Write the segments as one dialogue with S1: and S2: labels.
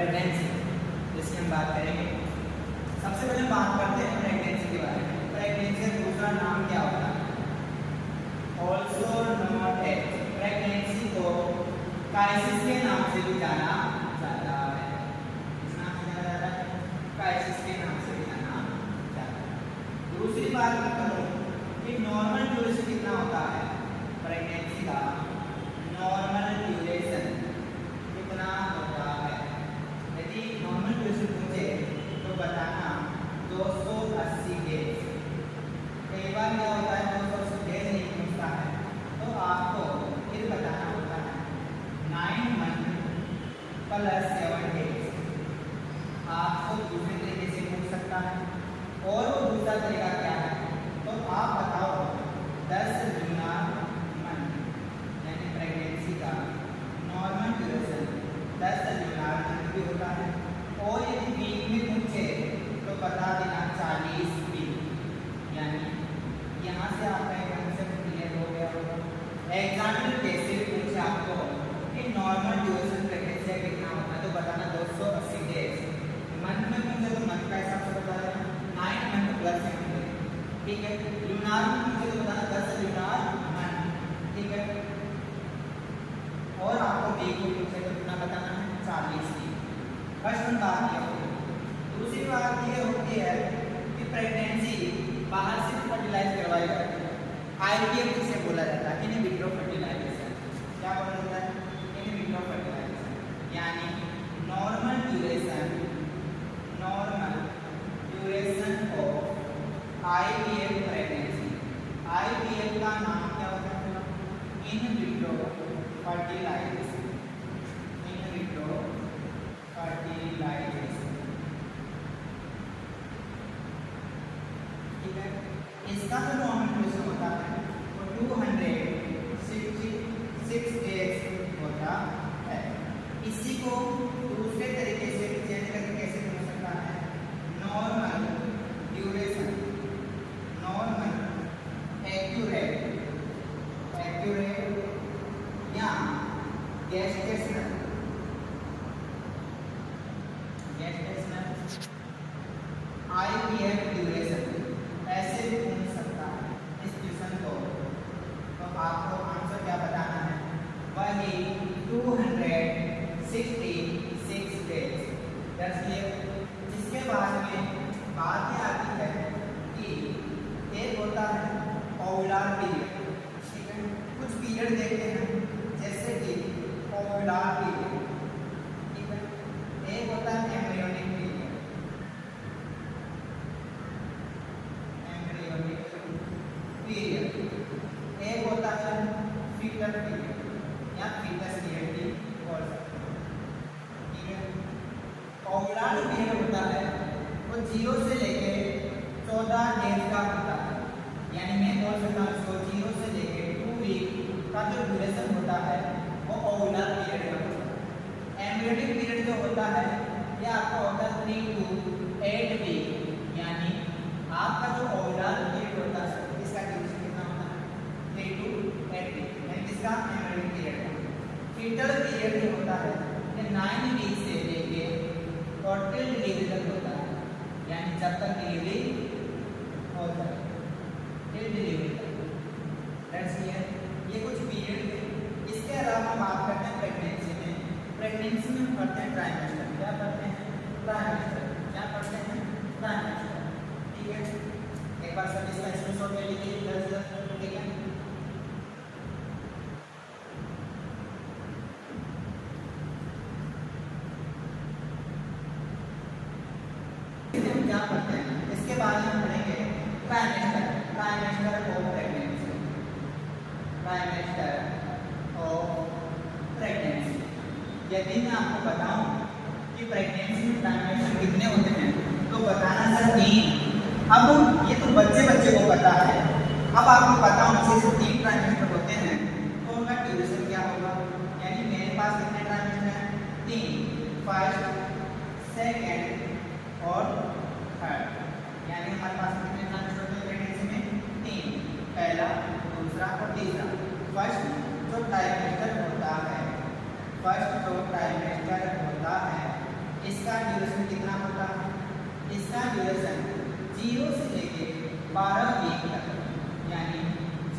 S1: Pregnancy, जिसकी हम बात करेंगे। सबसे पहले बात करते हैं प्रेगनेंसी के बारे में। प्रेगनेंसी का दूसरा नाम क्या होता है? ऑल्सो नोन एज, प्रेगनेंसी को क्राइसिस के नाम से भी जाना जाता है। किस नाम से जाना जाता है? क्राइसिस के नाम से भी जाना जाता है। दूसरी बात मैं करूँ कि नॉर्मल ड्यूरेशन कितना होता है प्रेगनेंसी का? नॉर्मल ड्यूरेशन कितना होता है? यदि नॉर्मल ड्यूरेशन पूछे तो बताना 280 डेज। कई बार क्या होता है 280 डेज नहीं पूछता है, तो आपको फिर बताना होता है 9 मंथ प्लस 7 डेज। आपको दूसरे तरीके से पूछ सकता है, और वो दूसरा तरीका क्या है? तो आप बताओ 10 गुना मंथ, यानी प्रेगनेंसी का नॉर्मल ड्यूरेशन 10 गुना मंथ भी होता है। और यदि वीक में पूछे तो बता देना 40 वीक। यानी यहाँ से आपका एक कंसेप्ट क्लियर हो गया होगा। एग्जाम्पल कैसे पूछे आपको कि नॉर्मल ड्यूरेशन प्रेगनेंसी का कितना होता है, तो बताना 280 डेज। मंथ में पूछे तो मंथ का हिसाब से बता देना 9 मंथ प्लस 7 डेज, ठीक है। लूनार में पूछे तो बताना 10 लूनार मंथ, ठीक है। और आपको वीक में पूछे तो कितना बताना है? 40 वीक। फर्स्ट बात ये होगी। दूसरी बात ये होती है कि प्रेगनेंसी बाहर से फर्टिलाइज करवाई जाती है। IVF जिसे बोला जाता है, इन विट्रो फर्टिलाइजेशन। क्या बोला जाता है? इन विट्रो फर्टिलाइजेशन, यानी normal duration of IVF pregnancy. IVF का नाम क्या होता है? In vitro fertilisation. In vitro fertilisation, ठीक है। इसका जो नॉर्मल ड्यूरेशन होता है वो 266 डेज होता है। इसी को दूसरे तरीके से चेंज करके कैसे पूछ सकता है? नॉर्मल ड्यूरेशन, नॉर्मल एक्यूरेट या गेस्टेशनल IVF ड्यूरेशन, ऐसे भी पूछ सकता है इस क्वेश्चन को। तो आपको आंसर क्या बताना है? वही 266 डेज। That's clear. इसके बाद में बात ये आती है कि एक होता है ओव्यूलर पीरियड, ठीक है। कुछ पीरियड देखते हैं, जैसे कि ओव्यूलर पीरियड, ठीक है। एक होता है एम्ब्रियोनिक पीरियड, एक होता है फीटल पीरियड या फीटस पीरियड भी बोल सकते हैं, ठीक है। ओव्यूलर पीरियड होता है वो 0 से लेके 14 डेज का होता है, यानी मैं बोल सकता हूँ इसको 0 से लेके 2 वीक का जो ड्यूरेशन होता है वो ओव्यूलर पीरियड का होता है। एम्ब्रियोनिक पीरियड जो होता है ये आपका होता है 3 to 8 वीक, यानी आपका जो ओव्यूलर पीरियड होता है इसका ड्यूरेशन कितना होता है? 3 to 8 वीक, यानी इसका एम्ब्रियोनिक पीरियड। फीटल पीरियड जो होता है ये 9 वीक से लेके और टिल डिलीवरी तक होता है, यानी जब तक डिलीवरी होता है, टिल डिलीवरी तक। That's clear. ये कुछ पीरियड है। इसके अलावा हम बात करते हैं प्रेगनेंसी में। प्रेगनेंसी में हम पढ़ते हैं ट्राइमेस्टर। क्या पढ़ते हैं? ट्राइमेस्टर। क्या पढ़ते हैं? ट्राइमेस्टर, ठीक है। एक बार सब इसका स्क्रीनशॉट ले लीजिए 10 ठीक है। क्या पढ़ते हैं? इसके बाद हम पढ़ेंगे trimester. Trimester of pregnancy, trimester of pregnancy. यदि मैं आपको बताऊं कि प्रेगनेंसी में ट्राइमेस्टर कितने होते हैं तो बताना सर 3। अब ये तो बच्चे को पता है, अब आपको पता होने से 3 ट्राइमेस्टर होते हैं तो उनका ड्यूरेशन क्या होगा? यानी मेरे पास कितने ट्राइमेस्टर हैं? 3, फर्स्ट, सेकेंड और थर्ड, यानी हमारे पास कितने ट्राइमेस्टर होते हैं प्रेगनेंसी में? 3, पहला, दूसरा और तीसरा। फर्स्ट जो ट्राइमेस्टर होता है, फर्स्ट जो ट्राइमेस्टर होता है इसका ड्यूरेशन कितना होता है? इसका ड्यूरेशन 0 से लेके 12 वीक तक, यानी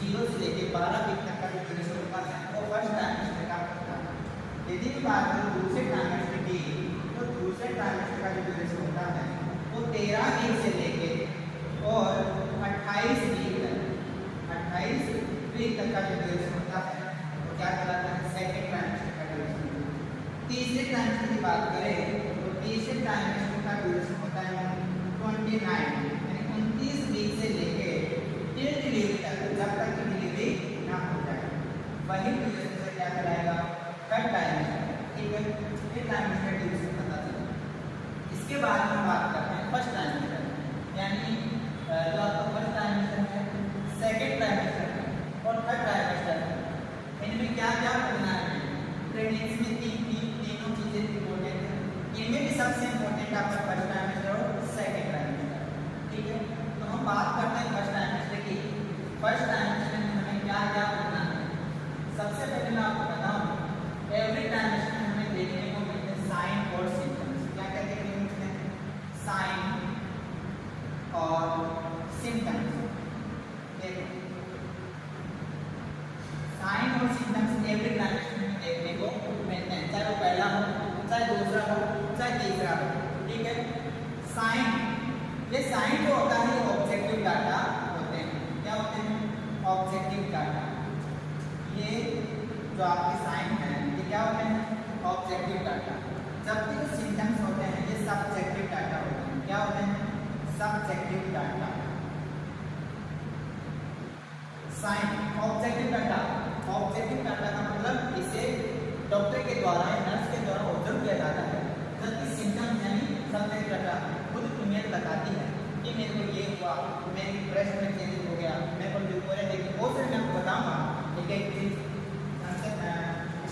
S1: 0 से लेके 12 वीक तक का जो ड्यूरेशन होता है वो फर्स्ट ट्राइमेस्टर का होता है। यदि बात करें दूसरे ट्राइमेस्टर की, तो दूसरे ट्राइमेस्टर का जो ड्यूरेशन होता है वो 13 वीक से लेके और 28 वीक तक का जो ड्यूरेशन होता है वो क्या कहलाता है? सेकंड ट्राइमेस्टर का ड्यूरेशन। तीसरे ट्राइमेस्टर की बात करें तो तीसरे ट्राइमेस्टर का ड्यूरेशन होता है 29, यानी 29 वीक से लेके टिल डिलीवरी तक, जब तक की डिलीवरी ना हो जाए, वही ड्यूरेशन से क्या कहलाएगा? Third trimester. ठीक है, ये ट्राइमेस्टर ड्यूरेशन पता चला। इसके बाद हम बात करते हैं फर्स्ट ट्राइमेस्टर, यानी जो आपका फर्स्ट ट्राइमेस्टर है, सेकंड ट्राइमेस्टर और थर्ड ट्राइमेस्टर, इनमें क्या क्या करना है? प्रेगनेंसी में तीनों चीजें इंपॉर्टेंट है। इनमें भी सबसे इंपॉर्टेंट आपका फर्स्ट ट्राइमेस्टर और सेकंड ट्राइमेस्टर। ठीक है, तो हम बात करते हैं फर्स्ट ट्राइमेस्टर की। फर्स्ट ट्राइमेस्टर में हमें क्या क्या करना है? सबसे पहले मैं आपको बताऊं, एवरी ट्राइमेस्टर में हमें देखने को मिलते हैं साइन और सिम्टम्स। क्या क्या देखने को मिलते हैं? साइन और सिम्टम्स। देखो, साइन और सिम्टम्स एवरी ट्राइमेस्टर में देखने को मिलते हैं, चाहे वो पहला हो, चाहे दूसरा हो, चाहे तीसरा हो। ठीक है, साइन, ये साइन जो होता है ये ऑब्जेक्टिव डाटा होते हैं। क्या होते हैं? Objective data. ये जो आपके साइन है ये क्या होते हैं? Objective data. जबकि जो सिम्टम्स होते हैं ये सब्जेक्टिव डाटा होते हैं। क्या होते हैं? Subjective data. Sign objective data, objective data का मतलब इसे डॉक्टर के द्वारा या नर्स के द्वारा ऑब्जर्व किया जाता है, जबकि सिम्टम्स यानी सब्जेक्टिव डाटा खुद फीमेल बताती है कि मेरे को ये हुआ, मेरी ब्रेस्ट में चेंज हो गया, मेरे को ल्यूकोरिया देखी। वो फिर मैं आपको बताऊंगा एक एक चीज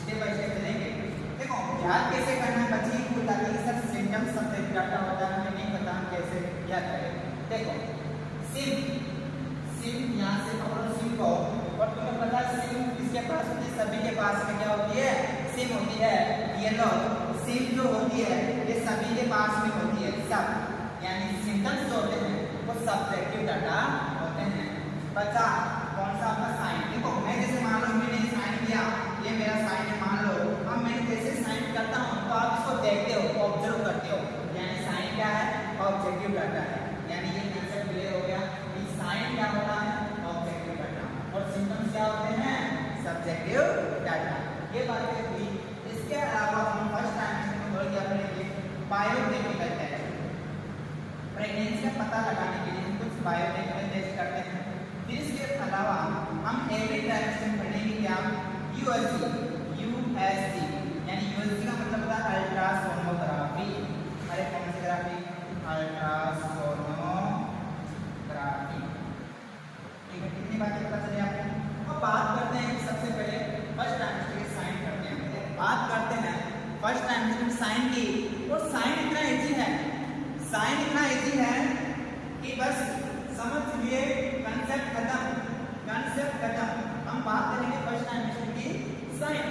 S1: स्टेप बाय स्टेप चलेंगे। देखो, याद कैसे करना है बच्चे को, ताकि सर सिम्टम्स सब्जेक्टिव डाटा होता है, हमें नहीं पता हम कैसे याद करें। देखो, सिम यहाँ से पकड़ो सिम को, और तुम्हें पता है सिम किसके पास होती है? सभी के पास में क्या होती है? सिम होती है। ये लो, सिम जो होती है ये सभी के पास में होती है, सब, यानी सिम्टम्स जो होते हैं वो सब्जेक्टिव डाटा होते हैं। बच्चा कौन सा आपका साइन? देखो, मैं जैसे मान लो मैंने साइन किया, ये मेरा साइन है मान लो। अब मैं जैसे साइन करता हूँ तो आप इसको देखते हो, ऑब्जर्व करते हो, यानी साइन क्या है? ऑब्जेक्टिव डाटा है। यानी ये कंसेप्ट क्लियर हो गया कि साइन क्या होता है? ऑब्जेक्टिव डाटा, और सिम्टम्स क्या होते हैं? Subjective data. ये बातें हुई। इसके अलावा हम फर्स्ट ट्राइमेस्टर में और क्या करेंगे? Biochemical test. प्रेगनेंसी का पता लगाने के लिए हम कुछ बायोकेमिकल टेस्ट करते हैं। फिर इसके अलावा हम एवरी ट्राइमेस्टर में पढ़ेंगे क्या? यूएसजी, यानी यूएसजी का मतलब होता है अल्ट्रासोनोग्राफी। अरे कौन सी ग्राफी? अल्ट्रासोनोग्राफी। ठीक है, कितनी बातें पता चली आपको। अब बात करते हैं सबसे पहले फर्स्ट ट्राइमेस्टर के साइन करते हैं। बात करते हैं फर्स्ट ट्राइमेस्टर में साइन की, और साइन इतना इजी है, साइन इतना इजी है कि बस समझ लिए, कंसेप्ट खत्म, कंसेप्ट खत्म। हम बात करेंगे फर्स्ट ट्राइमेस्टर की साइन,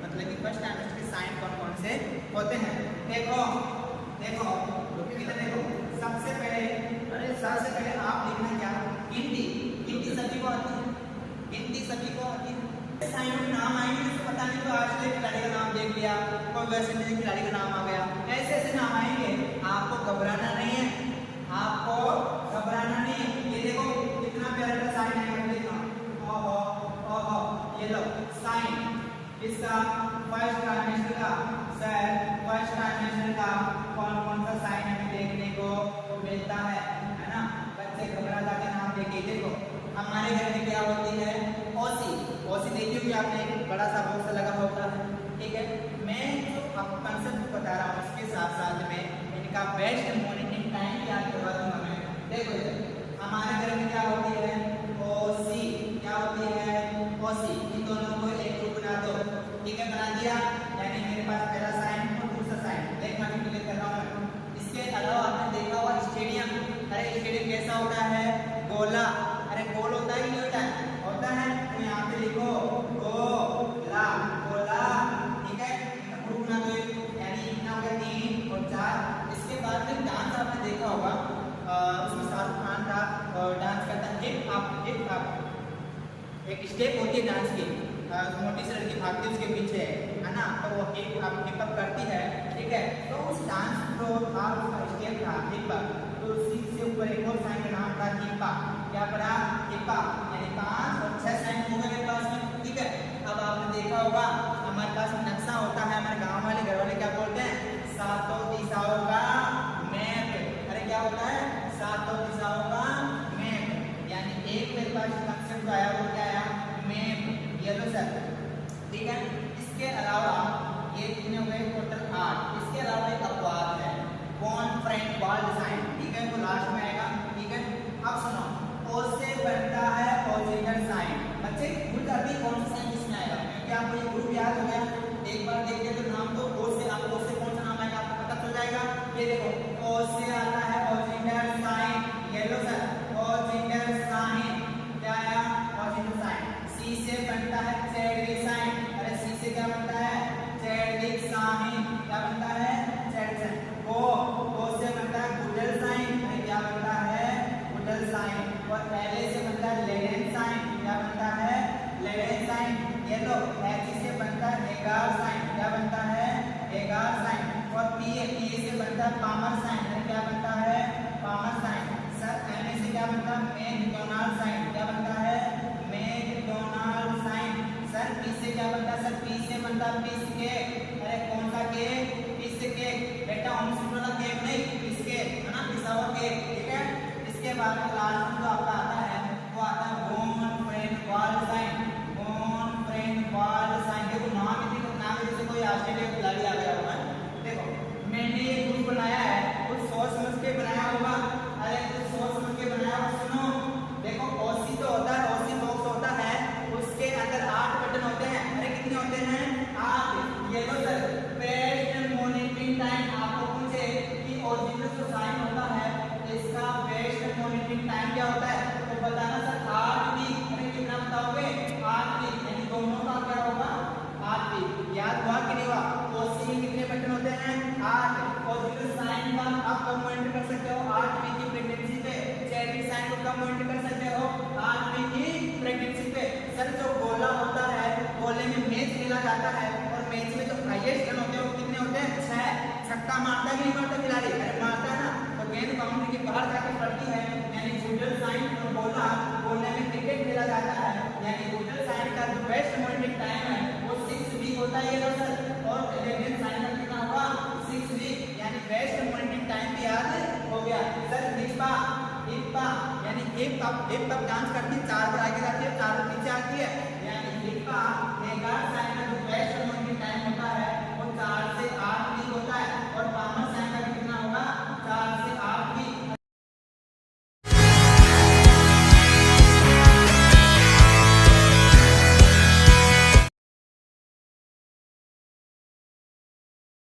S1: मतलब कि फर्स्ट ट्राइमेस्टर के साइन कौन कौन से होते हैं। देखो देखो इधर देखो, सबसे पहले आप लिखना क्या? गिनती। गिनती सभी को आती है, गिनती सभी को आती है। साइन में नाम आएंगे जिसको पता नहीं, तो आश्चर्य खिलाड़ी का नाम देख लिया, कोई वैसे नहीं खिलाड़ी का नाम आ गया, ऐसे ऐसे नाम आएंगे। आपको घबराना नहीं है, आपको घबराना नहीं है। ये देखो कितना प्यारा सा साइन है, ओहो ओहो, ये लो साइन इसका फर्स्ट ट्राइमेस्टर का। सर फर्स्ट ट्राइमेस्टर का कौन कौन सा साइन हमें देखने को मिलता है ना? बच्चे घबरा जाते नाम देखे। देखो, हमारे घर में क्या होती है? ओसी। ओसी देखी होगी आपने, बड़ा सा बॉक्स लगा होता है। ठीक है, मैं जो आपको कंसेप्ट बता रहा हूँ उसके साथ साथ में इनका बेस्ट मॉनिटरिंग टाइम याद करवा दूंगा मैं। देखो इधर हमारे घर में क्या होती है? ओसी। क्या होती है? ओसी। इन दोनों को एक ग्रुप बना दो। ठीक है, बना दिया, यानी मेरे पास पहला साइन और दूसरा साइन। देखना भी क्लियर कर रहा हूँ मैं। इसके अलावा आपने देखा होगा स्टेडियम। अरे स्टेडियम कैसा होता है? गोला। अरे गोल होता है नहीं होता है? तो यहाँ पे लिखो गोला, गोला। ठीक है, ग्रुप ना दो, यानी इतना हो गया 3 और 4 एक स्टेप होती है डांस की, मोटी सी लड़की भागती है उसके पीछे, है ना, तो वो हिप अप करती है, ठीक है। तो उस डांस को था, उसका स्टेप था हिप अप, तो उसी से ऊपर एक और साइन का नाम था हिप अप। क्या पढ़ा? हिप अप, यानी 5 और 6 साइन हो गए मेरे पास में, ठीक है। अब आपने देखा होगा हमारे पास नक्शा होता है, हमारे गाँव वाले घर वाले क्या बोलते हैं? सातों दिशाओं का मैप। अरे क्या होता है? सातों दिशाओं का मैप, यानी एक मेरे पास कंसेप्ट आया, वो क्या आया? मैप, येलो सर, ठीक है। इसके अलावा ये कितने हो गए? टोटल 8। इसके अलावा एक अपवाद है, कॉन्फ्रेंट वॉल डिजाइन, ठीक है, वो लास्ट में आएगा, ठीक है। अब सुनो, ओ से बनता है ऑरिजिनल साइन। बच्चे भूल जाती है कौन सा साइन किसमें आएगा, क्योंकि आपको ये ग्रुप याद हो गया, एक बार देख के तो नाम तो ओ से, आपको ओ से कौन सा नाम आएगा आपको पता चल जाएगा। ये देखो, ओ से आता है ऑरिजिनल साइन, येलो सर, ऑरिजिनल साइन, क्या आया? Original sign. सी से बनता है चैडविक साइन, अरे सी से क्या बनता है? चैडविक साइन, क्या बनता है? Chadwick sign. ओ से बनता है गुडल साइन, अरे क्या बनता है? Goodell sign. और एल से बनता है लेडेन साइन, क्या बनता है? लेडेन साइन। ये लो, एच से बनता है एगार साइन, क्या बनता है? एगार साइन। और पी से बनता है पामर साइन, अरे क्या बनता है? Palmer sign. सर एम से क्या बनता है? मैकडोनाल्ड साइन, क्या बनता है? McDonald sign. सर पी से क्या बनता है? सर पी से बनता है पीस केक, अरे कौन सा केक? पीस केक, बेटा होम वाला केक नहीं, पीस केक, है ना, पिसा हुआ केक, ठीक है। इसके बाद में लास्ट में जो आपका आता है वो आता है कॉन्फ्रेंट वॉल साइन, कॉन्फ्रेंट वॉल साइन। देखो नाम जैसे कोई ऑस्ट्रेलिया का खिलाड़ी आ गया होगा, देखो मैंने ये ग्रुप बनाया है, कुछ सोच समझ के बनाया होगा, अरे कुछ सोच समझ के बनाया होगा। सुनो, देखो ओसी तो होता है, ओसी बॉक्स होता है, उसके अंदर 8 बटन होते हैं, अरे कितने होते हैं? 8। ये लो सर, बेस्ट मॉनिटरिंग टाइम आपको पूछे कि ओरिजिनल जो साइन होता है इसका बेस्ट मॉनिटरिंग टाइम क्या होता है, तो बताना सर 8 वीक। अरे कितना बताओगे? 8 वीक, यानी दोनों का क्या होगा? 8 वीक। याद हुआ कि नहीं हुआ? ओसी में कितने बटन होते हैं? 8। ओरिजिनल साइन का आप कब मॉनिटर कर सकते हो? 8 वीक की प्रेगनेंसी पे। चैडविक साइन को कब मॉनिटर कर सकते हो? 8 वीक की प्रेगनेंसी पे। सर जो गोला होता है, गोले में मैच खेला जाता है, और मैच में जो हाईएस्ट रन होते हैं वो कितने होते हैं? 6। छक्का मारता है कि नहीं मारता खिलाड़ी? अरे मारता है ना, तो गेंद बाउंड्री के बाहर जाकर पड़ती है, यानी गुडल साइन और गोला, गोले में क्रिकेट खेला जाता है, यानी गुडल साइन का जो बेस्ट मॉनिटरिंग टाइम है वो 6 वीक होता है, ये सर। और लेडेन साइन का कितना होगा? 6 वीक, यानी बेस्ट मॉनिटरिंग टाइम भी याद हो गया। सर हिप्पा, हिप्पा यानी हिप अप डांस करती है, 4 पर आगे जाती है, 4 पर पीछे आती है, यानी हिप्पा एगार साइन का जो बेस्ट